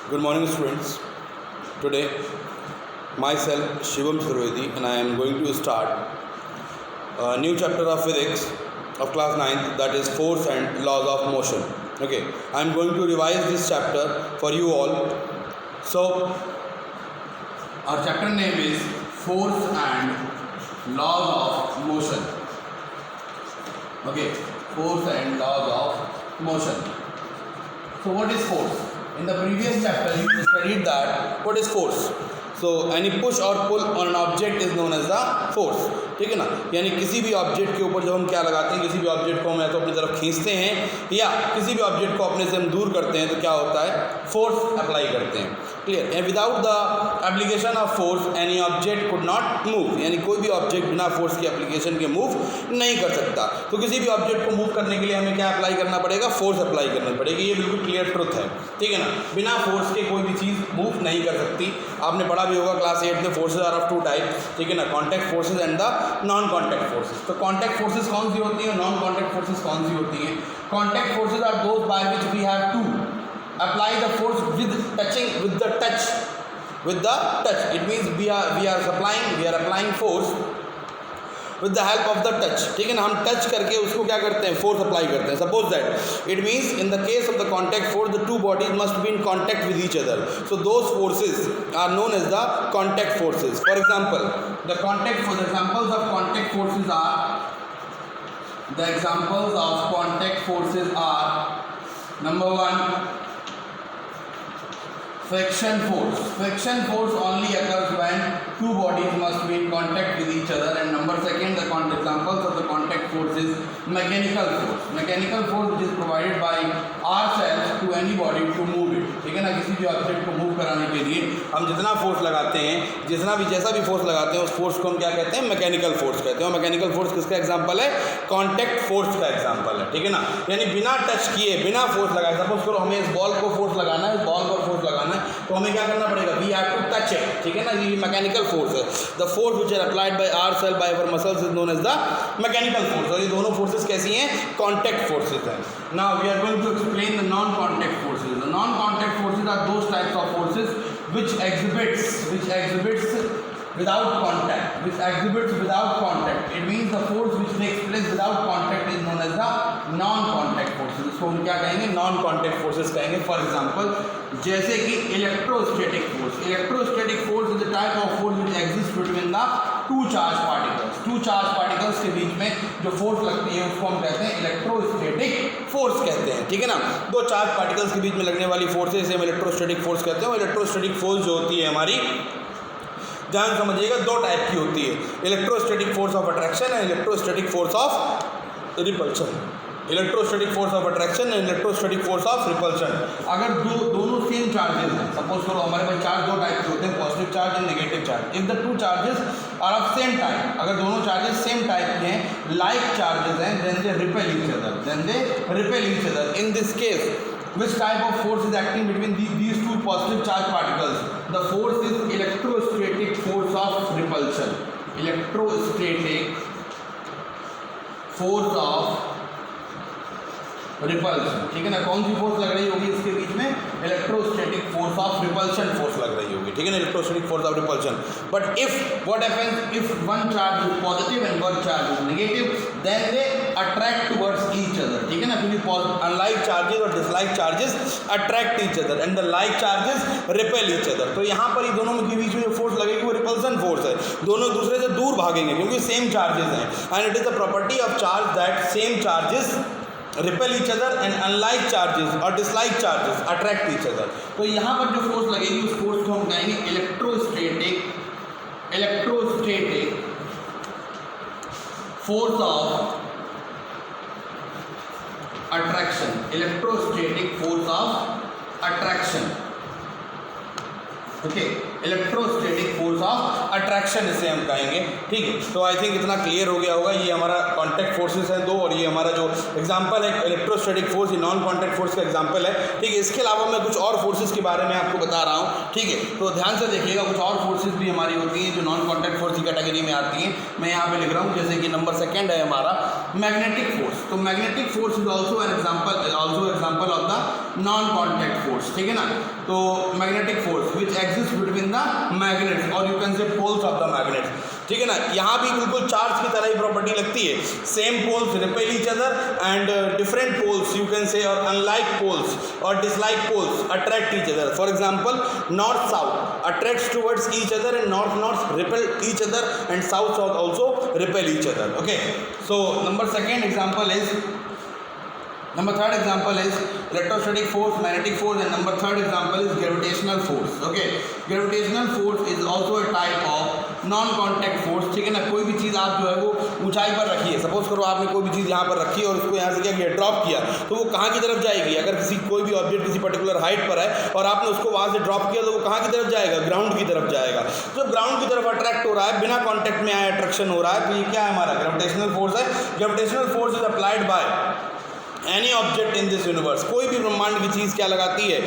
Good morning, students. Today, myself Shivam Chaturvedi, and I am going to start a new chapter of physics of class 9th, that is force and laws of motion. Okay, I am going to revise this chapter for you all. So, our chapter name is force and laws of motion. Okay, force and laws of motion. So, what is force? In the previous chapter, you studied that what is force. So, any push or pull on an object is known as the force. ठीक है ना, यानी किसी भी object के ऊपर जब हम क्या लगाते हैं, किसी भी ऑब्जेक्ट को हम या तो अपनी तरफ खींचते हैं या किसी भी ऑब्जेक्ट को अपने से हम दूर करते हैं तो क्या होता है, फोर्स अप्लाई करते हैं. Clear. And without the application of force any object could not move, यानी कोई भी ऑब्जेक्ट बिना फोर्स की एप्लीकेशन के मूव नहीं कर सकता. तो किसी भी ऑब्जेक्ट को मूव करने के लिए हमें क्या अप्लाई करना पड़ेगा, फोर्स अप्लाई करनी पड़ेगी. ये बिल्कुल क्लियर ट्रुथ है. ठीक है ना, बिना फोर्स के कोई भी चीज़ मूव नहीं कर सकती. आपने पढ़ा भी होगा क्लास 8 में, forces are of two type. ठीक है ना, contact forces and the non contact forces. तो कॉन्टैक्ट फोर्सेज कौन सी होती हैं, नॉन कॉन्टैक्ट फोर्सेज कौन सी होती हैं? Contact forces are those by which we have to apply the force with touching, with the touch, with the touch. It means we are applying force with the help of the touch. ठीक है ना, हम touch करके उसको क्या करते हैं, force apply करते हैं. Suppose that it means in the case of the contact force the two bodies must be in contact with each other. So those forces are known as the contact forces. For example the examples of contact forces are number one, friction force. Friction force only occurs when two bodies must be in contact with each other. And number second, the examples of the contact force is mechanical force. Mechanical force which is provided by ourselves to any body to move it. ठीक है ना, किसी भी object को move कराने के लिए हम जितना फोर्स लगाते हैं, जैसा भी फोर्स लगाते हैं, उस फोर्स को हम क्या कहते हैं, मैकेनिकल फोर्स कहते हैं. मैकेनिकल फोर्स किसका एग्जांपल है, कॉन्टैक्ट फोर्स का एग्जांपल है. ठीक है ना, यानी बिना टच किए, बिना फोर्स लगाए, सपोज करो हमें इस बॉल को फोर्स लगाना है, इस बॉल को फोर्स लगाना है, तो हमें क्या करना पड़ेगा, we have to touch it. ठीक है ना, ये मैकेनिकल फोर्स है. The force which are applied by ourselves by our muscles is known as the mechanical force. और ये दोनों फोर्सेस कैसी हैं, कॉन्टैक्ट फोर्सेस हैं. Now we are going to explain the non contact forces. The non contact forces are those types of forces which exhibits without contact. It means the force which takes place without contact is known as the non-contact forces. इसको हम क्या कहेंगे, non-contact forces कहेंगे. For example जैसे कि electrostatic force. Electrostatic force is the type of force which exists between the two charged particles. Two charge particles के बीच में जो फोर्स लगती है उसको हम कहते हैं इलेक्ट्रोस्टैटिक फोर्स कहते हैं. ठीक है ना, दो चार्ज पार्टिकल्स के बीच में लगने वाली फोर्सेस हम इलेक्ट्रोस्टैटिक फोर्स कहते हैं. और इलेक्ट्रोस्टैटिक फोर्स जो होती है हमारी, ध्यान समझिएगा, दो टाइप की होती है, electrostatic force of attraction and electrostatic force of repulsion. Electrostatic force of attraction and electrostatic force of repulsion. अगर दोनों सेम चार्जेस हैं, सपोज करो हमारे पास चार्ज दो टाइप के होते हैं, positive charge and negative charge. If the two charges are of same type, अगर दोनों चार्जेस सेम टाइप के हैं, लाइक चार्जेस हैं, then they repel each other. In this case which type of force is acting between these two positive charge particles? The force is electrostatic force of repulsion. Electrostatic force of repulsion. ठीक है ना, कौन सी force लग रही होगी इसके बीच में, electrostatic force of repulsion force लग रही होगी. ठीक है ना, electrostatic force of repulsion. But if what happens, if one charge is positive and one charge is negative, then they attract towards each other. ठीक है ना, क्योंकि अनलाइक चार्जेस और dislike charges attract each other and the like charges repel each other. तो यहाँ पर ये दोनों के बीच में जो फोर्स लगेगी वो रिपल्सन फोर्स है. दोनों दूसरे से दूर भागेंगे क्योंकि सेम चार्जेस हैं. And it is the property of charge that same charges repel each other and unlike charges और dislike charges attract each other. तो यहाँ पर जो फोर्स लगेगी उस फोर्स को हम कहेंगे electrostatic force of attraction. Electrostatic force of attraction. Okay, electrostatic force of attraction इसे हम कहेंगे, ठीक है। तो आई थिंक इतना क्लियर हो गया होगा। ये हमारा कॉन्टैक्ट फोर्सेस है 2 और ये हमारा जो एग्जांपल है इलेक्ट्रोस्टैटिक फोर्स, ये नॉन कॉन्टैक्ट फोर्स का एग्जांपल है, ठीक है। इसके अलावा मैं कुछ और फोर्सेस के बारे में आपको बता रहा हूँ, ठीक है। तो ध्यान से देखिएगा, कुछ और फोर्सेस भी हमारी होती हैं जो नॉन कॉन्टैक्ट फोर्स की कैटेगरी में आती हैं। मैं यहाँ पे लिख रहा हूँ, जैसे कि नंबर 2 है हमारा मैग्नेटिक फोर्स। तो magnetic force is also example of the non contact force, ठीक है ना। तो magnetic force which exist between the magnets और you can say poles of the magnets, ठीक है ना। यहाँ भी बिल्कुल चार्ज की तरह ही प्रॉपर्टी लगती है। Same poles repel each other and different poles you can say और अनलाइक पोल्स और dislike poles attract each other. For example north south attracts towards each other and north repel each other and south also repel each other, okay. So number 2 example is number 3rd example is electrostatic force, magnetic force, and number 3rd example is gravitational force, okay। gravitational force is also a type of non contact force, ठीक है ना। कोई भी चीज़ आप जो है वो ऊंचाई पर रखिए, सपोज करो आपने कोई भी चीज़ यहाँ पर रखी और उसको यहाँ से क्या किया, ड्रॉप किया, तो वो कहाँ की तरफ जाएगी। अगर कोई भी ऑब्जेक्ट किसी पर्टिकुलर हाइट पर है और आपने उसको वहाँ से ड्रॉप किया तो वो कहाँ की तरफ जाएगा, ग्राउंड की तरफ जाएगा। तो ग्राउंड की तरफ अट्रैक्ट हो रहा है, बिना कॉन्टैक्ट में आया अट्रैक्शन हो रहा है, तो ये क्या है, हमारा ग्रेविटेशनल फोर्स है। Gravitational force is applied by any object in this universe. कोई भी ब्रह्मांड की चीज़ क्या लगाती है,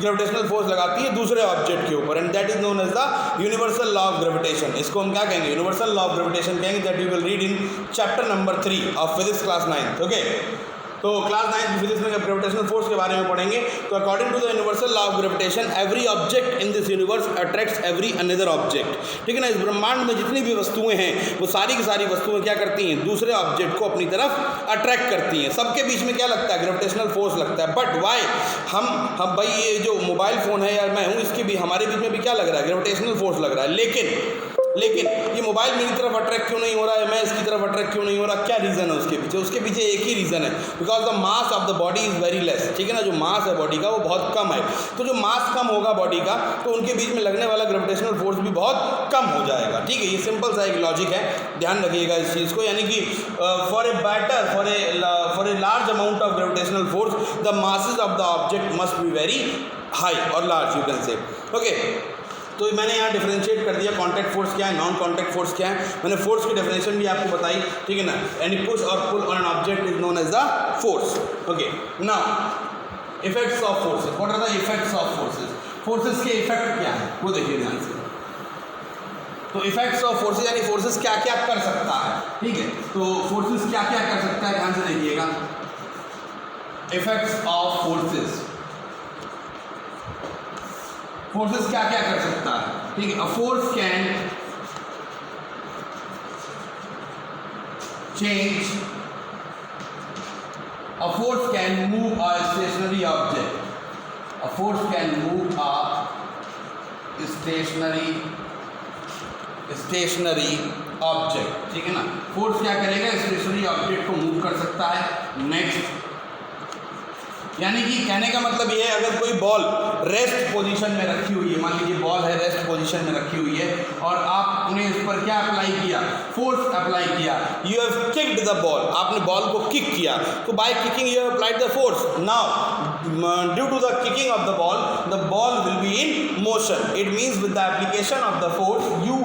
ग्रेविटेशनल फोर्स लगाती है दूसरे ऑब्जेक्ट के ऊपर, and that is known as the universal law of gravitation. इसको हम क्या कहेंगे, यूनिवर्सल लॉ ऑफ ग्रेविटेशन कहेंगे। That you will read in chapter number 3 of physics class 9th, okay. तो क्लास 9th फिजिक्स में ग्रेविटेशनल फोर्स के बारे में पढ़ेंगे। तो according to the universal law of gravitation every object in this universe attracts every another object, ठीक है ना। इस ब्रह्मांड में जितनी भी वस्तुएं हैं वो सारी की सारी वस्तुएं क्या करती हैं, दूसरे ऑब्जेक्ट को अपनी तरफ अट्रैक्ट करती हैं। सबके बीच में क्या लगता है, ग्रेविटेशनल फोर्स लगता है। बट वाई हम भाई ये जो मोबाइल फ़ोन है या मैं हूँ, इसके भी हमारे बीच में भी क्या लग रहा है, ग्रेविटेशनल फोर्स लग रहा है। लेकिन ये मोबाइल मेरी तरफ अट्रैक्ट क्यों नहीं हो रहा है, मैं इसकी तरफ अट्रैक्ट क्यों नहीं हो रहा, क्या रीज़न है उसके पीछे? उसके पीछे एक ही रीज़न है, because the mass of the body is very less, ठीक है ना। जो मास है बॉडी का वो बहुत कम है, तो जो मास कम होगा बॉडी का तो उनके बीच में लगने वाला ग्रेविटेशनल फोर्स भी बहुत कम हो जाएगा, ठीक है। ये सिंपल सा एक लॉजिक है, ध्यान रखिएगा इस चीज़ को। यानी कि for a large amount of gravitational force the masses of the object must be very high और large, you can say, okay. तो मैंने यहाँ डिफरेंशिएट कर दिया कॉन्टैक्ट फोर्स क्या है, नॉन कॉन्टैक्ट फोर्स क्या है। मैंने फोर्स की डेफिनेशन भी आपको बताई, ठीक है ना। एनी पुश और pull on an object is known as the force, okay. Now effects of forces, what are the effects of forces. Forces के इफेक्ट क्या है वो देखिए ध्यान से। तो इफेक्ट्स ऑफ फोर्सेस यानी फोर्सेस क्या क्या कर सकता है, ठीक है। तो फोर्सेस क्या क्या कर सकता है, ध्यान से देखिएगा। इफेक्ट्स ऑफ फोर्सेस, फोर्सेस क्या क्या कर सकता है, ठीक है। A force can change, a force can move a stationary object, a force can move a stationary object, ठीक है ना। फोर्स क्या करेगा, स्टेशनरी ऑब्जेक्ट को मूव कर सकता है। नेक्स्ट, यानी कि कहने का मतलब ये है, अगर कोई बॉल रेस्ट पोजीशन में रखी हुई है, मान लीजिए बॉल है रेस्ट पोजीशन में रखी हुई है और आपने इस पर क्या अप्लाई किया, फोर्स अप्लाई किया, you have kicked the ball, आपने बॉल को किक किया, तो by kicking you have applied the force. Now due to the kicking of the ball will be in motion. It means with the application of the force you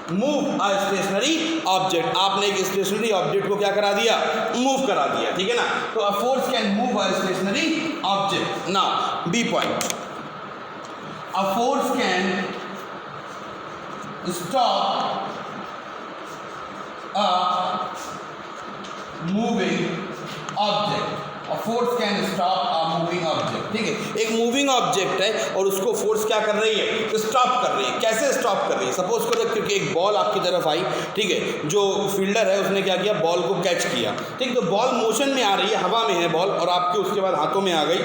move a stationary object, आपने एक stationery object को क्या करा दिया, move करा दिया, ठीक है ना। तो a force can move a stationary object. Now B point, a force can stop a moving object, a force can stop a moving object, ठीक है। एक मूविंग ऑब्जेक्ट है और उसको फोर्स क्या कर रही है, स्टॉप कर रही है। कैसे स्टॉप कर रही है, सपोज करो क्योंकि एक बॉल आपकी तरफ आई, ठीक है, जो फील्डर है उसने क्या किया, बॉल को कैच किया, ठीक। तो बॉल मोशन में आ रही है, हवा में है बॉल और आपके उसके बाद हाथों में आ गई,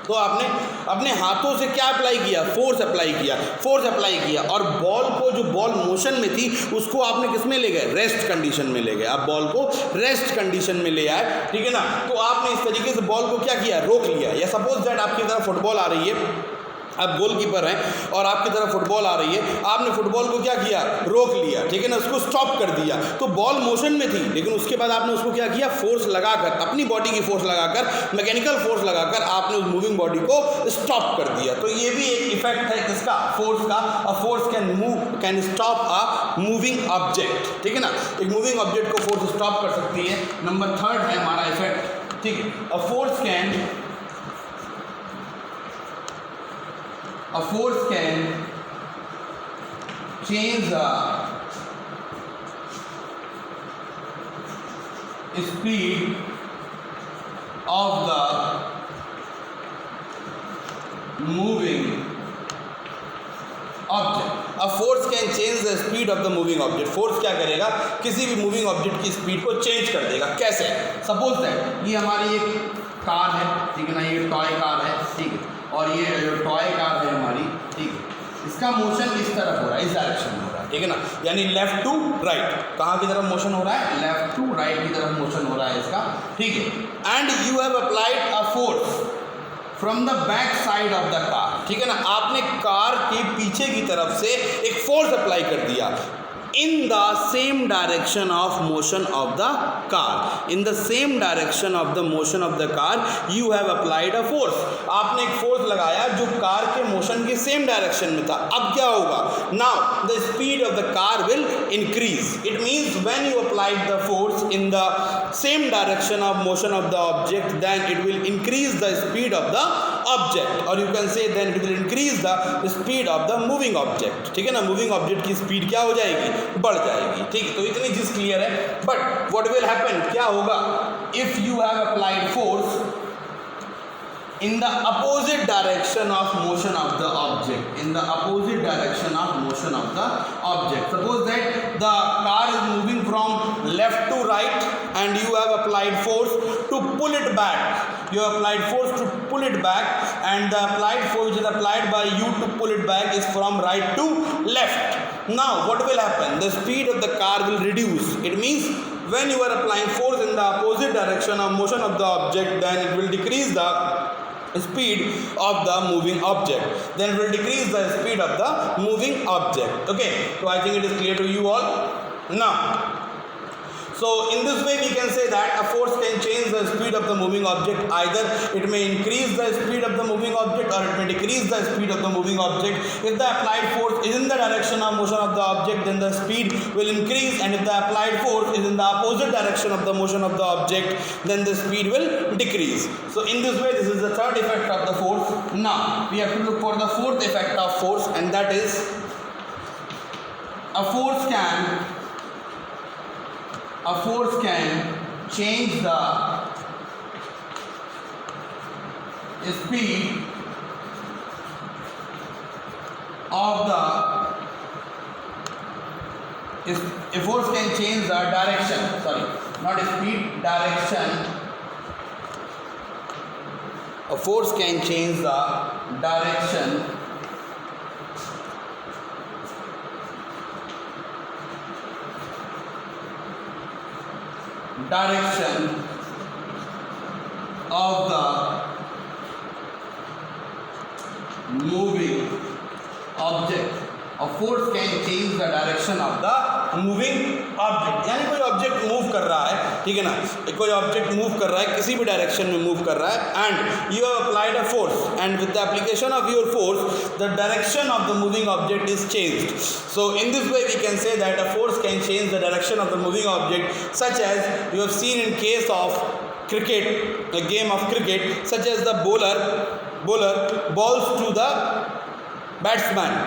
तो आपने अपने हाथों से क्या अप्लाई किया, फोर्स अप्लाई किया और बॉल को, जो बॉल मोशन में थी उसको आपने किस में ले गए, रेस्ट कंडीशन में ले गए। आप बॉल को रेस्ट कंडीशन में ले आए, ठीक है ना। तो आपने इस तरीके से बॉल को क्या किया, रोक लिया। या सपोज दैट आपकी तरफ फुटबॉल आ रही है आप गोलकीपर हैं और आपकी तरफ फुटबॉल आ रही है, आपने फुटबॉल को क्या किया, रोक लिया, ठीक है ना, उसको स्टॉप कर दिया। तो बॉल मोशन में थी, लेकिन उसके बाद आपने उसको क्या किया, फोर्स लगाकर, अपनी बॉडी की फोर्स लगाकर, मैकेनिकल फोर्स लगाकर आपने उस मूविंग बॉडी को स्टॉप कर दिया। तो ये भी एक इफेक्ट है किसका, फोर्स का। अ force can stop a moving object, ठीक है ना, एक मूविंग ऑब्जेक्ट को फोर्स स्टॉप कर सकती है। नंबर 3 है हमारा इफेक्ट, ठीक है। A force can change the speed of the moving object. A force can change the speed of the moving object. Force क्या करेगा, किसी भी मूविंग ऑब्जेक्ट की स्पीड को चेंज कर देगा। कैसे? सपोज दैट ये हमारी एक कार है, ठीक है ना, ये टॉय कार है, ठीक है, और ये जो टॉय कार है हमारी, ठीक है, इसका मोशन इस तरफ हो रहा है, इस डायरेक्शन में हो रहा है, ठीक है ना, यानी लेफ्ट टू राइट। कहाँ की तरफ मोशन हो रहा है, लेफ्ट टू राइट की तरफ मोशन हो रहा है इसका, ठीक है। And you have applied a force from the back side of the car, ठीक है ना, आपने कार के पीछे की तरफ से एक फोर्स अप्लाई कर दिया in the same direction of motion of the car. In the same direction of the motion of the car, you have applied a force. आपने एक फोर्स लगाया जो कार के मोशन के सेम डायरेक्शन में था। अब क्या होगा, now the speed of the car will increase. It means when you applied the force in the same direction of motion of the object, then it will increase the speed of the object, or you can say then it will increase the speed of the moving object, ठीक है ना, moving object की speed क्या हो जाएगी, बढ़ जाएगी, ठीक। तो इतनी चीज क्लियर है। बट व्हाट विल हैपन, क्या होगा, if you have applied force in the opposite direction of motion of the object, in the opposite direction of motion of the object. Suppose that the car is moving from left to right and you have applied force to pull it back. You have applied force to pull it back, and the applied force which is applied by you to pull it back is from right to left. Now what will happen, the speed of the car will reduce. It means when you are applying force in the opposite direction of motion of the object, then it will decrease the speed of the moving object, then it will decrease the speed of the moving object. Okay, so I think it is clear to you all now. So in this way we can say that a force can change the speed of the moving object. Either it may increase the speed of the moving object or it may decrease the speed of the moving object. If the applied force is in the direction of motion of the object, then the speed will increase, and if the applied force is in the opposite direction of the motion of the object, then the speed will decrease. So in this way, this is the third effect of the force. Now we have to look for the fourth effect of force, and that is a force can change the speed of the, a force can change the direction, sorry, not speed, direction. A force can change the direction of the moving object. A force can change the direction of the moving object. यानी कोई object move कर रहा है, ठीक है ना, कोई object move कर रहा है, किसी भी डायरेक्शन में मूव कर रहा है, and you have applied a force, and with the application of your force the direction of the moving object is changed. So in this way we can say that a force can change the direction of the moving object, such as you have seen in case of cricket, a game of cricket, such as the bowler balls to the batsman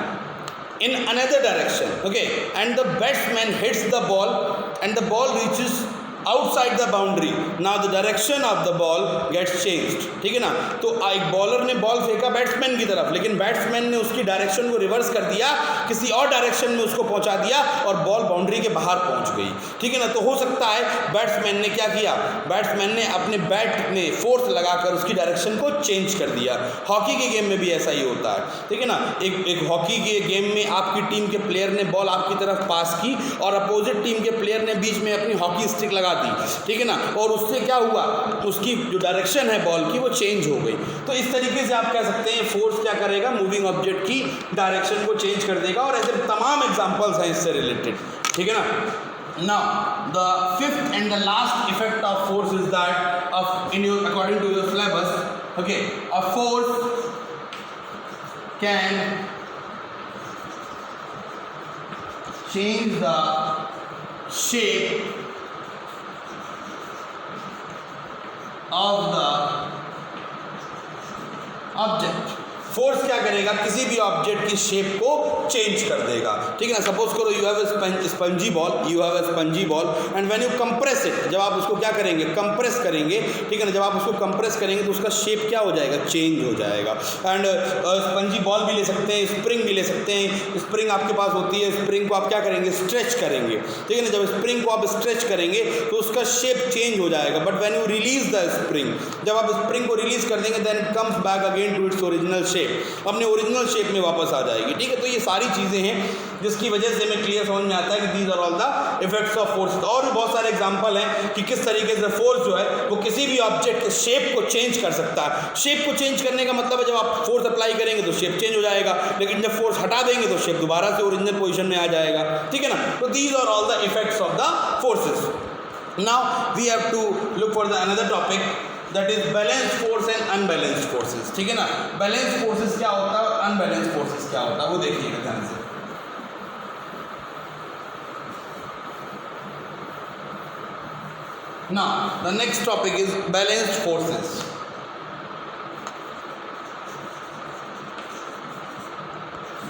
in another direction, okay, and the batsman hits the ball and the ball reaches outside the boundary. Now the direction of the ball gets changed, ठीक है ना। तो एक bowler ने ball फेंका batsman की तरफ, लेकिन बैट्समैन ने उसकी डायरेक्शन को रिवर्स कर दिया, किसी और डायरेक्शन में उसको पहुंचा दिया और बॉल बाउंड्री के बाहर पहुंच गई, ठीक है ना। तो हो सकता है बैट्समैन ने क्या किया, बैट्समैन ने अपने बैट में फोर्स लगाकर उसकी डायरेक्शन को चेंज कर दिया। हॉकी के गेम में भी ऐसा ही होता है, ठीक है ना। एक हॉकी के गेम में आपकी टीम के प्लेयर ने बॉल आपकी तरफ पास की और अपोजिट टीम के प्लेयर ने बीच में अपनी हॉकी स्टिक लगा दी, ठीक है ना, और उससे क्या हुआ, उसकी जो डायरेक्शन है बॉल की वो चेंज हो गई। तो इस तरीके से आप कह सकते हैं फोर्स क्या करेगा, मूविंग ऑब्जेक्ट की डायरेक्शन को चेंज कर देगा, और ऐसे तमाम एग्जांपल्स हैं इससे रिलेटेड, ठीक है ना। Now, the fifth and the last effect of force is that according to your syllabus, okay, a force can change the shape of the object. Force क्या करेगा, किसी भी ऑब्जेक्ट की शेप को चेंज कर देगा, ठीक है ना। सपोज करो you have a spongy ball, you have a spongy ball and when you compress it, जब आप उसको क्या करेंगे, कंप्रेस करेंगे, ठीक है ना। जब आप उसको कंप्रेस करेंगे तो उसका शेप क्या हो जाएगा, चेंज हो जाएगा। एंड स्पंजी बॉल भी ले सकते हैं, स्प्रिंग भी ले सकते हैं। स्प्रिंग आपके पास होती है, स्प्रिंग को आप क्या करेंगे, स्ट्रेच करेंगे, ठीक है ना। जब स्प्रिंग को आप स्ट्रेच करेंगे तो उसका शेप चेंज हो जाएगा। But when you release the spring, जब आप स्प्रिंग को रिलीज कर देंगे then it comes back again to its original shape, अपने ओरिजिनल शेप में वापस आ जाएगी, ठीक है। तो ये सारी चीज़ें हैं जिसकी वजह से हमें क्लियर समझ में आता है कि these are all the effects of force. और भी बहुत सारे एग्जांपल हैं कि किस तरीके से फोर्स जो है वो किसी भी ऑब्जेक्ट के शेप को चेंज कर सकता है। शेप को चेंज करने का मतलब है जब आप फोर्स अप्लाई करेंगे तो शेप चेंज हो जाएगा, लेकिन जब फोर्स हटा देंगे तो शेप दोबारा से ओरिजिनल पोजिशन में आ जाएगा, ठीक है ना। तो these are all the effects of the forces. Now we have to look for the another topic, that is balance force and unbalanced forces, ठीक है ना। बैलेंस फोर्सेस क्या होता है और अनबैलेंस फोर्सेस क्या होता है वो देखिएगा ध्यान से। Now the next topic is balanced forces.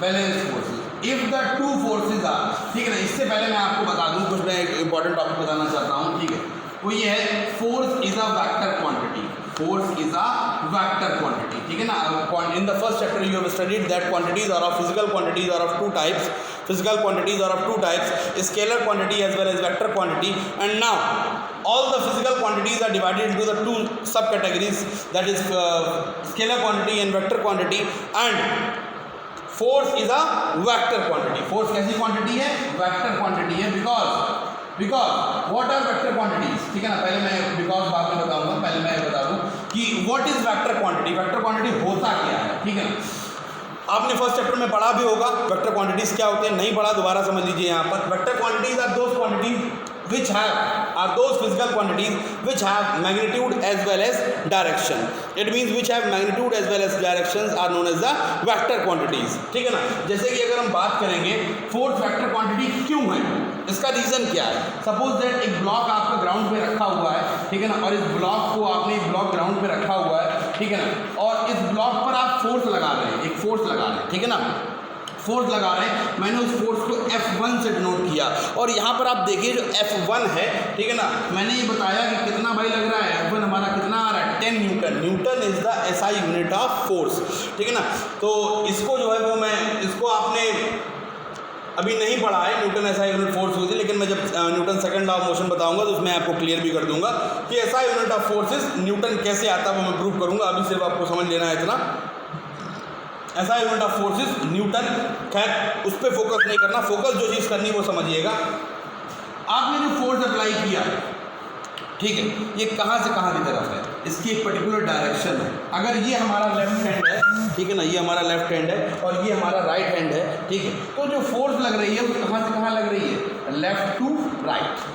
Balance forces, if the two forces are, ठीक है ना। इससे पहले मैं आपको बता दूं, कुछ मैं एक इंपॉर्टेंट टॉपिक बताना चाहता हूं, ठीक है। वो ये है force is a vector quantity, force is a vector quantity, ठीक है ना। In the first chapter you have studied that quantities are of physical quantities are of two types, physical quantities are of two types, scalar quantity as well as vector quantity, and now all the physical quantities are divided into the two subcategories, that is scalar quantity and vector quantity, and force is a vector quantity. Force कैसी quantity है, vector quantity है, because what are vector quantities, ठीक है ना। पहले मैं because बाद में बताऊंगा, पहले मैं बता दूं कि what is vector quantity, vector quantity होता क्या है, ठीक है ना। आपने फर्स्ट चैप्टर में पढ़ा भी होगा वेक्टर क्वांटिटीज क्या होते हैं, नहीं पढ़ा दोबारा समझ लीजिए। यहाँ पर vector quantities are those quantities which have those physical quantities which have magnitude as well as direction. It means which have magnitude as well as directions are known as the vector quantities, ठीक है ना। जैसे कि अगर हम बात करेंगे force vector quantity क्यों है, इसका रीज़न क्या है। सपोज दैट एक ब्लॉक आपका ग्राउंड पे रखा हुआ है, ठीक है ना, और इस ब्लॉक को आपने एक ब्लॉक ग्राउंड पे रखा हुआ है, ठीक है ना, और इस ब्लॉक पर आप फोर्स लगा रहे हैं, एक फोर्स लगा रहे हैं, ठीक है ना, फोर्स लगा रहे हैं। मैंने उस फोर्स को F1 से डिनोट किया, और यहाँ पर आप देखिए जो F1 है, ठीक है ना, मैंने ये बताया कि कितना भाई लग रहा है, F1 हमारा कितना आ रहा है, 10 Newton. Newton is the SI unit of force, ठीक है ना। तो इसको जो है वो मैं, इसको आपने अभी नहीं पढ़ा है, न्यूटन SI यूनिट फोर्स होती है, लेकिन मैं जब Newton second law of motion बताऊंगा तो उसमें आपको क्लियर भी कर दूंगा कि SI unit of forces Newton कैसे आता है, वो मैं प्रूव करूंगा। अभी सिर्फ आपको समझ लेना है इतना, SI unit of forces Newton. खैर उस पर फोकस नहीं करना, फोकस जो चीज़ करनी वो समझिएगा। आपने जो फोर्स अप्लाई किया, ठीक है, ये कहाँ से कहाँ की तरफ है, इसकी एक पर्टिकुलर डायरेक्शन है। अगर ये हमारा लेफ्ट हैंड है, ठीक है ना, ये हमारा लेफ्ट हैंड है और ये हमारा राइट हैंड है, ठीक है, तो जो फोर्स लग रही है वो कहाँ से कहाँ लग रही है, लेफ्ट टू राइट।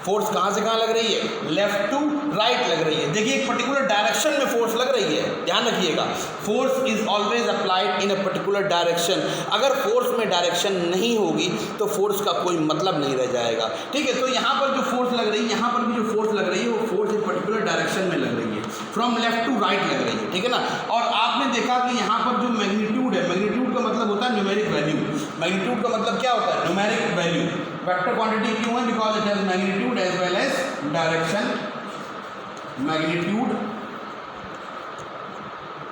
फोर्स कहाँ से कहाँ लग रही है, लेफ्ट टू राइट लग रही है। देखिए एक पर्टिकुलर डायरेक्शन में फोर्स लग रही है, ध्यान रखिएगा। Force is always applied in a particular direction. अगर फोर्स में डायरेक्शन नहीं होगी तो फोर्स का कोई मतलब नहीं रह जाएगा, ठीक है। तो यहाँ पर जो फोर्स लग रही है, यहाँ पर भी जो फोर्स लग रही है वो फोर्स एक पर्टिकुलर डायरेक्शन में लग रही है, फ्रॉम लेफ्ट टू राइट लग रही है, ठीक है ना। और आपने देखा कि यहाँ पर जो मैग्नीट्यूड है, मैग्नीट्यूड का मतलब होता है न्यूमेरिक वैल्यू। मैग्नीट्यूड का मतलब क्या होता है, न्यूमेरिक वैल्यू। वेक्टर क्वांटिटी क्यों है, because it has magnitude as well as direction, magnitude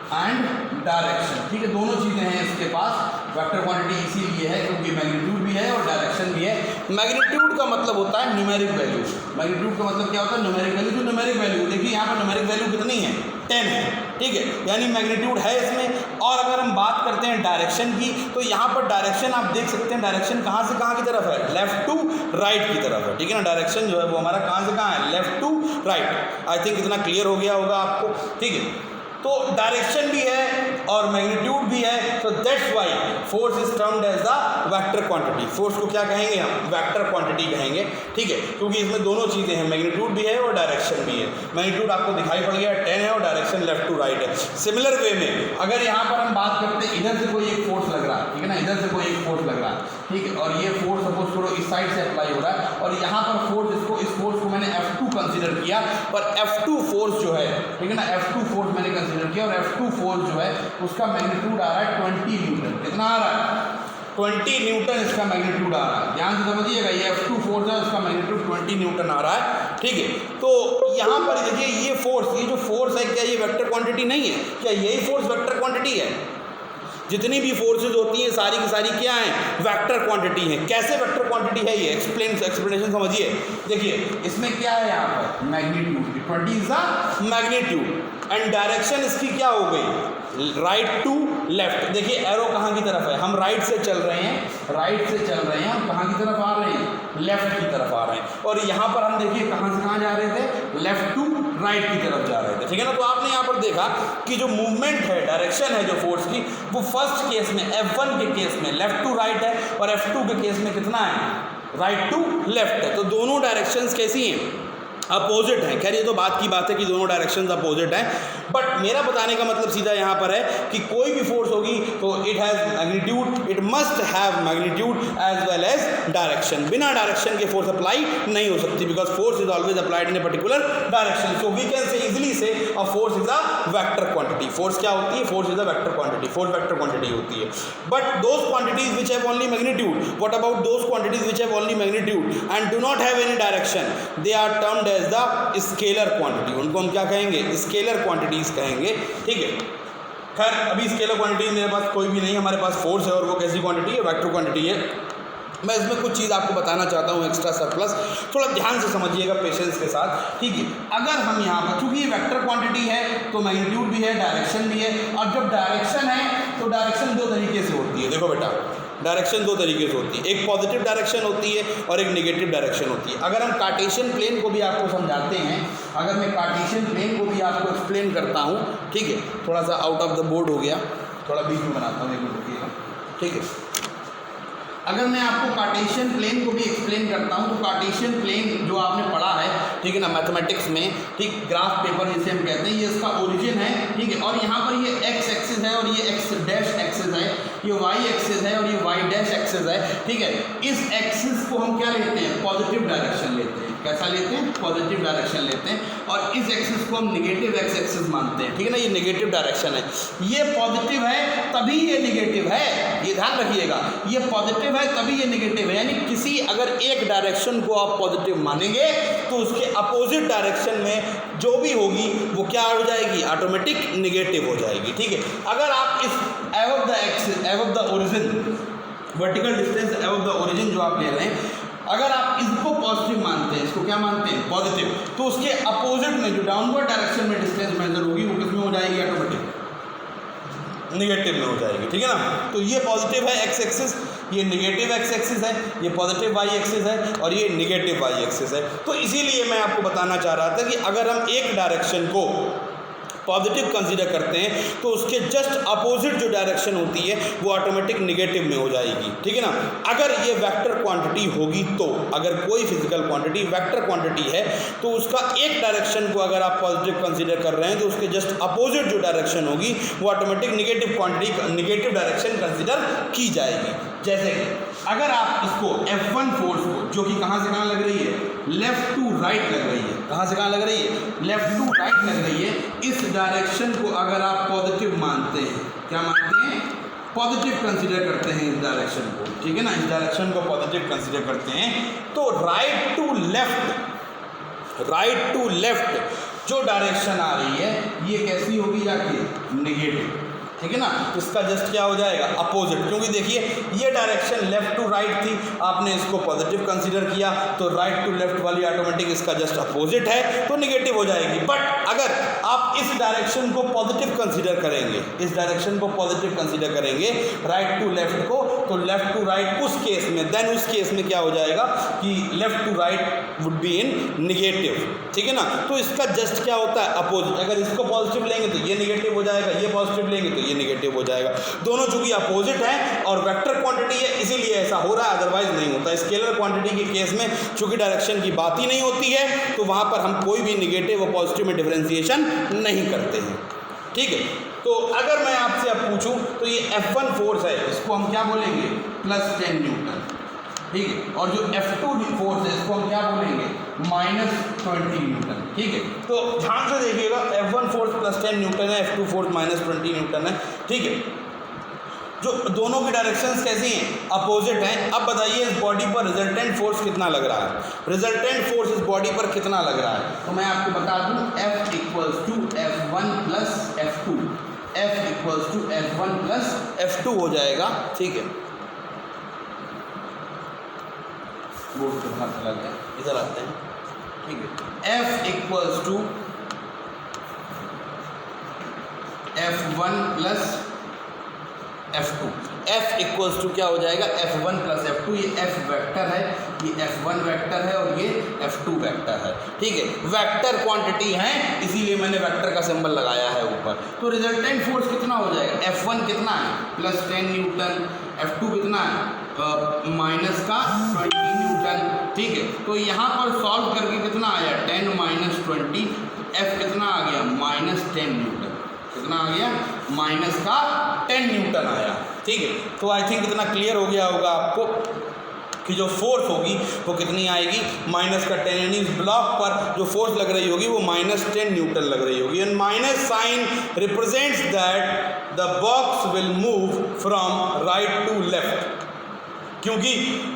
and direction, ठीक है, दोनों चीज़ें हैं इसके पास। वेक्टर क्वांटिटी इसीलिए है क्योंकि मैग्नीट्यूड भी है और डायरेक्शन भी है। मैग्नीट्यूड का मतलब होता है न्यूमेरिक वैल्यू। मैग्नीट्यूड का मतलब क्या होता है, न्यूमेरिक वैल्यू। जो न्यूमेरिक वैल्यू, देखिए यहाँ पर न्यूमेरिक वैल्यू कितनी है, 10 है, ठीक है, यानी मैग्नीट्यूड है इसमें। और अगर हम बात करते हैं डायरेक्शन की, तो यहाँ पर डायरेक्शन आप देख सकते हैं, डायरेक्शन कहाँ से कहाँ की तरफ है, लेफ्ट टू राइट की तरफ है, ठीक है ना। डायरेक्शन जो है वो हमारा कहाँ से कहाँ है, left to right. I think इतना क्लियर हो गया होगा आपको, ठीक है। तो डायरेक्शन भी है और मैग्नीट्यूड भी है, so that's why force is termed as the vector quantity. Force को क्या कहेंगे हम? वेक्टर क्वांटिटी कहेंगे, ठीक है, क्योंकि इसमें दोनों चीज़ें हैं, मैग्नीट्यूड भी है और डायरेक्शन भी है। मैग्नीट्यूड आपको दिखाई पड़ गया 10 है और डायरेक्शन लेफ्ट टू राइट है। सिमिलर वे में अगर यहाँ पर हम बात करते हैं, इधर से कोई एक फोर्स लग रहा है, ठीक है ना, इधर से कोई एक फोर्स लग रहा है, ठीक है, और ये फोर्स सपोज करो इस साइड से अप्लाई हो रहा है और यहाँ पर फोर्स, इस फोर्स को मैंने F2 कंसीडर किया, पर F2 फोर्स जो है, ठीक है ना, F2 फोर्स मैंने कंसीडर किया और F2 फोर्स जो है उसका मैग्नीट्यूड आ रहा है 20 न्यूटन। कितना आ रहा है? 20 न्यूटन इसका मैग्नीट्यूड आ रहा है। ध्यान से समझिएगा, ये F2 फोर्स है, उसका मैग्नीट्यूड 20 न्यूटन आ रहा है, ठीक है। तो यहाँ पर देखिए ये फोर्स, ये जो फोर्स है, क्या ये वेक्टर क्वांटिटी नहीं है? क्या यही फोर्स वेक्टर क्वांटिटी है? जितनी भी फोर्सेज होती हैं सारी की सारी क्या हैं? वेक्टर क्वांटिटी हैं। कैसे वेक्टर क्वांटिटी है ये? एक्सप्लेनेशन समझिए। देखिए इसमें क्या है, यहाँ पर magnitude, 20 is the magnitude and direction इसकी क्या हो गई? Right to left. देखिए एरो कहाँ की तरफ है? हम राइट से चल रहे हैं, राइट से चल रहे हैं, हम कहाँ की तरफ आ रहे हैं? लेफ्ट की तरफ आ रहे हैं। और यहाँ पर हम देखिए कहाँ से कहाँ जा रहे थे? लेफ्ट टू राइट की तरफ जा रहे थे, ठीक है ना। तो आपने यहाँ पर देखा कि जो मूवमेंट है, डायरेक्शन है जो फोर्स की, वो फर्स्ट केस में F1 के केस में लेफ्ट टू राइट है और F2 के केस में कितना है? राइट टू लेफ्ट है। तो दोनों डायरेक्शंस कैसी हैं? अपोजिट है। खैर ये तो बात की बात है कि दोनों डायरेक्शंस अपोजिट हैं, बट मेरा बताने का मतलब सीधा यहाँ पर है कि कोई भी फोर्स होगी तो it has magnitude, it must have magnitude as well as direction. बिना डायरेक्शन के फोर्स अप्लाई नहीं हो सकती, because force is always applied in a particular direction. So we can say easily say a force is a vector quantity. Force क्या होती है? Force is a vector quantity, force vector quantity होती है। But those quantities which have only magnitude, what about those quantities which have only magnitude and do not have any direction, they are termed as the scalar quantity. उनको हम क्या कहेंगे? Scalar quantities कहेंगे, ठीक है। खैर अभी स्केलर क्वांटिटी मेरे पास कोई भी नहीं है, हमारे पास फोर्स है और वो कैसी क्वांटिटी है? वेक्टर क्वांटिटी है। मैं इसमें कुछ चीज़ आपको बताना चाहता हूँ एक्स्ट्रा सरप्लस, थोड़ा ध्यान से समझिएगा पेशेंस के साथ, ठीक है। अगर हम यहाँ पर, चूंकि ये वेक्टर क्वांटिटी है तो मैग्नीट्यूड भी है, डायरेक्शन भी है, और जब डायरेक्शन है तो डायरेक्शन दो तरीके से होती है। देखो बेटा, डायरेक्शन दो तरीके से होती है, एक पॉजिटिव डायरेक्शन होती है और एक नेगेटिव डायरेक्शन होती है। अगर हम कार्टेशियन प्लेन को भी आपको समझाते हैं, अगर मैं कार्टेशियन प्लेन को भी आपको एक्सप्लेन करता हूँ, ठीक है, थोड़ा सा आउट ऑफ द बोर्ड हो गया, थोड़ा बीच में बनाता हूँ, एक मिनट रुकिएगा, ठीक है। अगर मैं आपको कार्टेशियन प्लेन को भी एक्सप्लेन करता हूँ तो कार्टेशियन प्लेन जो आपने पढ़ा है, ठीक है ना, मैथमेटिक्स में, ठीक, ग्राफ पेपर जिसे हम कहते हैं, ये इसका ओरिजिन है, ठीक है। और यहाँ पर ये एक्स एक्सिस है और ये एक्स डैश एक्सिस है, ये वाई एक्सिस है और ये वाई डैश एक्सिस है, ठीक है। इस एक्सिस को हम क्या लेते हैं? पॉजिटिव डायरेक्शन लेते हैं। कैसा लेते हैं? पॉजिटिव डायरेक्शन लेते हैं। और इस एक्सिस को हम नेगेटिव एक्स एक्सिस मानते हैं, ठीक है ना, ये नेगेटिव डायरेक्शन है। ये पॉजिटिव है तभी ये नेगेटिव है, ये ध्यान रखिएगा, ये पॉजिटिव है तभी ये नेगेटिव है। यानी किसी अगर एक डायरेक्शन को आप पॉजिटिव मानेंगे तो उसके अपोजिट डायरेक्शन में जो भी होगी वो क्या हो जाएगी? ऑटोमेटिक नेगेटिव हो जाएगी, ठीक है। अगर आप इस above the axis, above the origin, vertical distance above the origin जो आप ले रहे हैं, अगर आप इसको पॉजिटिव मानते हैं, इसको क्या मानते हैं? पॉजिटिव, तो उसके अपोजिट में जो डाउनवर्ड डायरेक्शन में डिस्टेंस मेजर होगी वो किसमें हो जाएगी? ऑटोमेटिक नेगेटिव में हो जाएगी, ठीक है ना। तो ये पॉजिटिव है एक्स एक्सिस, ये नेगेटिव एक्स एक्सिस है, ये पॉजिटिव वाई एक्सिस है और ये नेगेटिव वाई एक्सिस है। तो इसीलिए मैं आपको बताना चाह रहा था कि अगर हम एक डायरेक्शन को पॉजिटिव कंसीडर करते हैं तो उसके जस्ट अपोजिट जो डायरेक्शन होती है वो ऑटोमेटिक नेगेटिव में हो जाएगी, ठीक है ना। अगर ये वेक्टर क्वांटिटी होगी तो, अगर कोई फिजिकल क्वांटिटी वेक्टर क्वांटिटी है तो उसका एक डायरेक्शन को अगर आप पॉजिटिव कंसीडर कर रहे हैं तो उसके जस्ट अपोजिट जो डायरेक्शन होगी वो automatic negative quantity, negative direction consider की जाएगी। जैसे अगर आप इसको F1 फोर्स को, जो कि कहाँ से कहाँ लग रही है? लेफ्ट टू राइट लग रही है। कहाँ से कहाँ लग रही है? लेफ्ट टू राइट लग रही है। इस डायरेक्शन को अगर आप पॉजिटिव मानते हैं, क्या मानते हैं? पॉजिटिव कंसीडर करते हैं इस डायरेक्शन को, ठीक है ना, इस डायरेक्शन को पॉजिटिव कंसीडर करते हैं तो राइट टू लेफ्ट जो डायरेक्शन आ रही है ये कैसी होगी? जाके नेगेटिव, ठीक है ना। इसका जस्ट क्या हो जाएगा? अपोजिट, क्योंकि देखिए ये डायरेक्शन लेफ्ट टू राइट थी, आपने इसको पॉजिटिव कंसीडर किया तो राइट टू लेफ्ट वाली ऑटोमेटिक इसका जस्ट अपोजिट है तो नेगेटिव हो जाएगी। बट अगर आप इस डायरेक्शन को पॉजिटिव कंसीडर करेंगे, इस डायरेक्शन को पॉजिटिव कंसीडर करेंगे, राइट टू लेफ्ट को, तो लेफ्ट टू राइट उस केस में, देन उस केस में क्या हो जाएगा कि left to right would be in negative, ठीक है ना। तो इसका जस्ट क्या होता है अपोजिट, अगर इसको पॉजिटिव लेंगे तो ये निगेटिव हो जाएगा, ये पॉजिटिव लेंगे तो ये निगेटिव हो जाएगा। दोनों चूंकि अपोजिट है और वेक्टर क्वांटिटी है इसीलिए ऐसा हो रहा है, अदरवाइज नहीं होता। स्केलर क्वांटिटी के केस में चूंकि डायरेक्शन की बात ही नहीं होती है तो वहां पर हम कोई भी निगेटिव और पॉजिटिव में डिफरेंशिएशन नहीं करते हैं, ठीक है। तो अगर मैं आपसे अब पूछूं तो ये F1 फोर्स है, इसको हम क्या बोलेंगे, +10 न्यूटन, ठीक है। और जो F2 फोर्स है इसको हम क्या बोलेंगे, -20 न्यूटन, ठीक है। तो ध्यान से देखिएगा, F1 फोर्स +10 न्यूटन है, F2 फोर्स -20 न्यूटन है, ठीक है। जो दोनों की डायरेक्शंस कैसी हैं, अपोजिट हैं। अब बताइए इस बॉडी पर रिजल्टेंट फोर्स कितना लग रहा है, रिजल्टेंट फोर्स इस बॉडी पर कितना लग रहा है। तो मैं आपको बता दूं F = F1 + F2, F = F1 + F2 हो जाएगा, ठीक है। बोर्ड के बाहर चला गया, इधर आते हैं, ठीक है। F = F1 + F2, F = क्या हो जाएगा, F1 + F2। ये F वेक्टर है, ये F1 वेक्टर है और ये F2 वेक्टर है, ठीक है। वेक्टर क्वांटिटी है इसीलिए मैंने वेक्टर का सिंबल लगाया है ऊपर। तो रिजल्टेंट फोर्स कितना हो जाएगा, F1 कितना है, +10 न्यूटन, F2 कितना है, -20 न्यूटन, ठीक है। तो यहाँ पर सॉल्व करके कितना आया, 10 - 20, F कितना आ गया, -10 न्यूटन, कितना आ गया, -10 न्यूटन आया, ठीक है। तो आई थिंक इतना क्लियर हो गया होगा आपको कि जो फोर्स होगी वो कितनी आएगी, -10, यानी इस ब्लॉक पर जो फोर्स लग रही होगी वो -10 न्यूटन लग रही होगी। And minus sign represents that the box will move from right to left, क्योंकि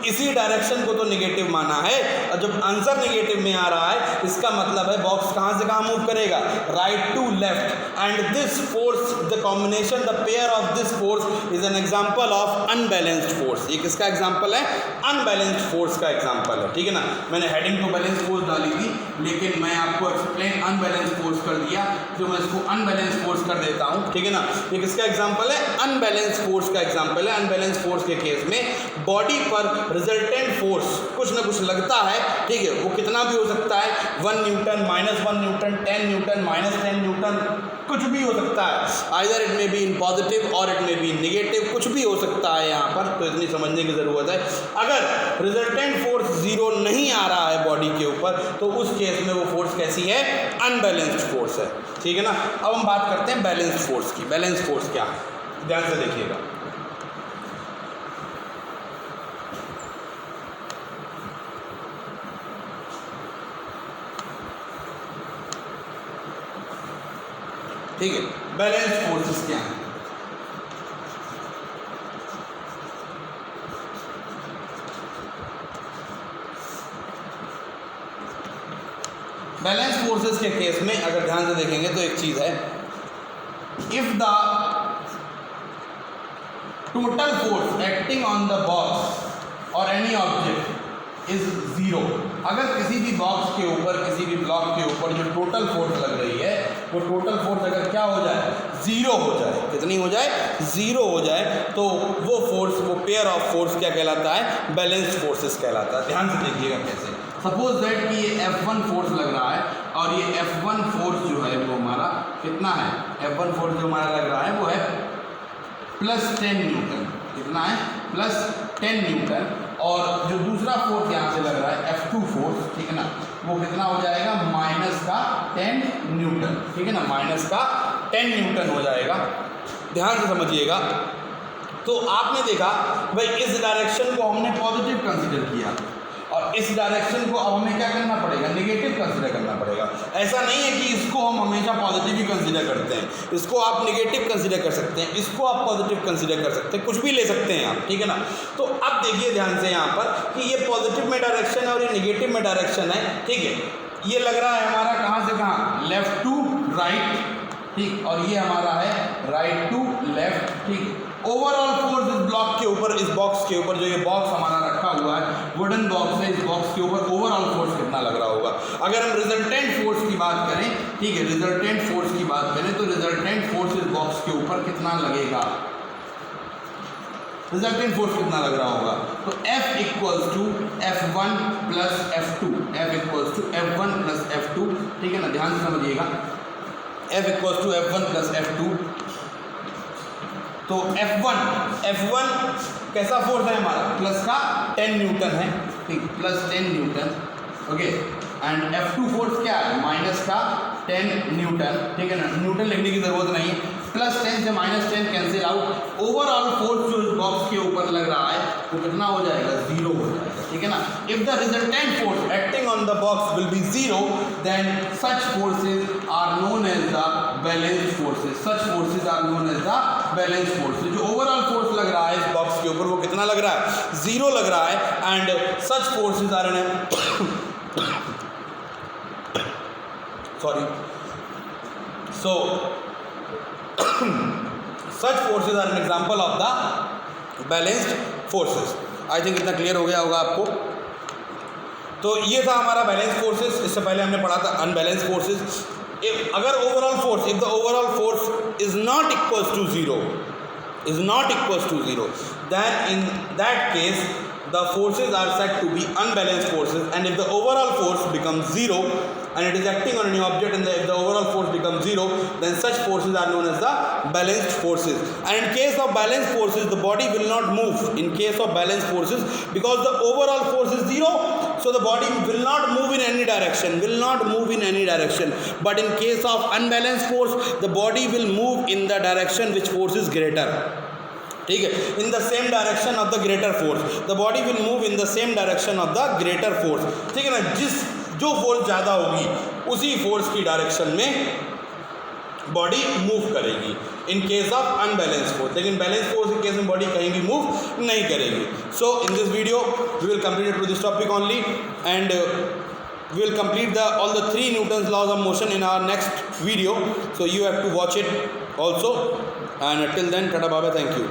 इसी डायरेक्शन को तो निगेटिव माना है और जब आंसर निगेटिव में आ रहा है इसका मतलब है बॉक्स कहाँ से कहाँ मूव करेगा, right to left. And this force, the combination, the pair of this force is an example of unbalanced force. ये किसका एग्जांपल है, अनबैलेंस्ड फोर्स का एग्जांपल है, ठीक है ना। मैंने हेडिंग तो बैलेंस फोर्स डाली थी लेकिन मैं आपको एक्सप्लेन अनबैलेंस्ड फोर्स कर दिया, तो मैं इसको अनबैलेंस्ड फोर्स कर देता हूँ, ठीक है ना। ये किसका एग्जांपल है, अनबैलेंस्ड फोर्स का एग्जांपल है। अनबैलेंस्ड फोर्स के केस में बॉडी पर रिजल्टेंट फोर्स कुछ ना कुछ लगता है, ठीक है। वो कितना भी हो सकता है, 1 न्यूटन, -1 न्यूटन, 10 न्यूटन, -10 न्यूटन, कुछ भी हो सकता है। Either it may be in positive or it may be in negative, कुछ भी हो सकता है यहाँ पर, तो इतनी समझने की ज़रूरत है। अगर रिजल्टेंट फोर्स 0 नहीं आ रहा है बॉडी के ऊपर तो उस केस में वो फोर्स कैसी है, अनबैलेंस्ड फोर्स है, ठीक है ना। अब हम बात करते हैं बैलेंस्ड फोर्स की। बैलेंस्ड फोर्स क्या है, ध्यान से देखिएगा। ठीक है, बैलेंस्ड फोर्सेस क्या है, बैलेंस फोर्सेस के केस में अगर ध्यान से देखेंगे तो एक चीज है, if the total force acting on the box और एनी ऑब्जेक्ट इज 0, अगर किसी भी बॉक्स के ऊपर, किसी भी ब्लॉक के ऊपर जो टोटल फोर्स लग रही है वो टोटल फोर्स अगर क्या हो जाए, 0 हो जाए, कितनी हो जाए, 0 हो जाए, तो वो फोर्स, वो पेयर ऑफ फोर्स क्या कहलाता है, बैलेंस्ड फोर्सेस कहलाता है। ध्यान से देखिएगा कैसे। सपोज दैट कि ये F1 फोर्स लग रहा है और ये F1 फोर्स जो है वो हमारा कितना है, F1 फोर्स जो हमारा लग रहा है वो है +10 न्यूटन, कितना है, +10 न्यूटन, और जो दूसरा फोर्स यहाँ से लग रहा है F2 फोर्स, ठीक है ना, वो कितना हो जाएगा, -10 न्यूटन, ठीक है ना, -10 न्यूटन हो जाएगा। ध्यान से समझिएगा। तो आपने देखा भाई इस डायरेक्शन को हमने पॉजिटिव कंसीडर किया और इस डायरेक्शन को अब हमें क्या करना पड़ेगा, नेगेटिव कंसीडर करना पड़ेगा। ऐसा नहीं है कि इसको हम हमेशा पॉजिटिव ही कंसीडर करते हैं, इसको आप नेगेटिव कंसीडर कर सकते हैं, इसको आप पॉजिटिव कंसीडर कर सकते हैं, कुछ भी ले सकते हैं आप, ठीक है ना। तो अब देखिए ध्यान से यहाँ पर कि ये पॉजिटिव में डायरेक्शन है और ये नेगेटिव में डायरेक्शन है, ठीक है। ये लग रहा है हमारा कहाँ से कहाँ, लेफ्ट टू राइट, ठीक, और ये हमारा है राइट टू लेफ्ट, ठीक। ओवरऑल फोर्स इस ब्लॉक के ऊपर, इस बॉक्स के ऊपर, जो ये बॉक्स हमारा रखा हुआ है, वुडन बॉक्स है, इस बॉक्स के ऊपर ओवरऑल फोर्स कितना लग रहा होगा। अगर हम रिजल्टेंट फोर्स की बात करें, ठीक है, रिजल्टेंट फोर्स की बात करें तो रिजल्टेंट फोर्स इस बॉक्स के ऊपर कितना लगेगा, रिजल्टेंट फोर्स कितना लग रहा होगा? तो F equals to F1 plus F2, F equals to F1 plus F2, ठीक है ना, ध्यान से समझिएगा। F equals to F1 plus F2, तो F1 कैसा फोर्स है हमारा? प्लस का 10 न्यूटन है, ठीक, plus 10 Newton, okay. And F2 force क्या है? माइनस का 10 न्यूटन, ठीक है ना, न्यूटन लिखने की जरूरत नहीं है। प्लस 10 से minus 10 cancel out, overall force जो इस बॉक्स के ऊपर लग रहा है वो कितना हो जाएगा? 0 हो जाएगा, ठीक है ना। If the resultant force acting on the box will be 0, then such forces are known as the balanced forces, such forces are known as the balanced forces. जो ओवरऑल फोर्स लग रहा है इस बॉक्स के ऊपर वो कितना लग रहा है? 0 लग रहा है। And such forces are such forces are an example of the balanced forces. I think इतना क्लियर हो गया होगा आपको। तो ये था हमारा बैलेंस फोर्सेस। इससे पहले हमने पढ़ा था अनबैलेंस फोर्सेस। अगर overall force, if the overall force is not equals to zero, then in that case the forces are said to be unbalanced forces, and if the overall force becomes 0 and it is acting on any object and if the overall force becomes 0, then such forces are known as the balanced forces. And in case of balanced forces, the body will not move in case of balanced forces, because the overall force is 0, so the body will not move in any direction, but in case of unbalanced force, the body will move in the direction which force is greater, ठीक है, in the same direction of the greater force, the body will move in the same direction of the greater force, ठीक है ना। जो force ज़्यादा होगी उसी force की डायरेक्शन में बॉडी मूव करेगी in case of unbalance force, लेकिन बैलेंस फोर्स के केस में बॉडी कहीं भी मूव नहीं करेगी। So in this video we will complete to this topic only, and we will complete all the 3 Newton's laws of motion in our next video, so you have to watch it also, and till then, tata bye bye, thank you.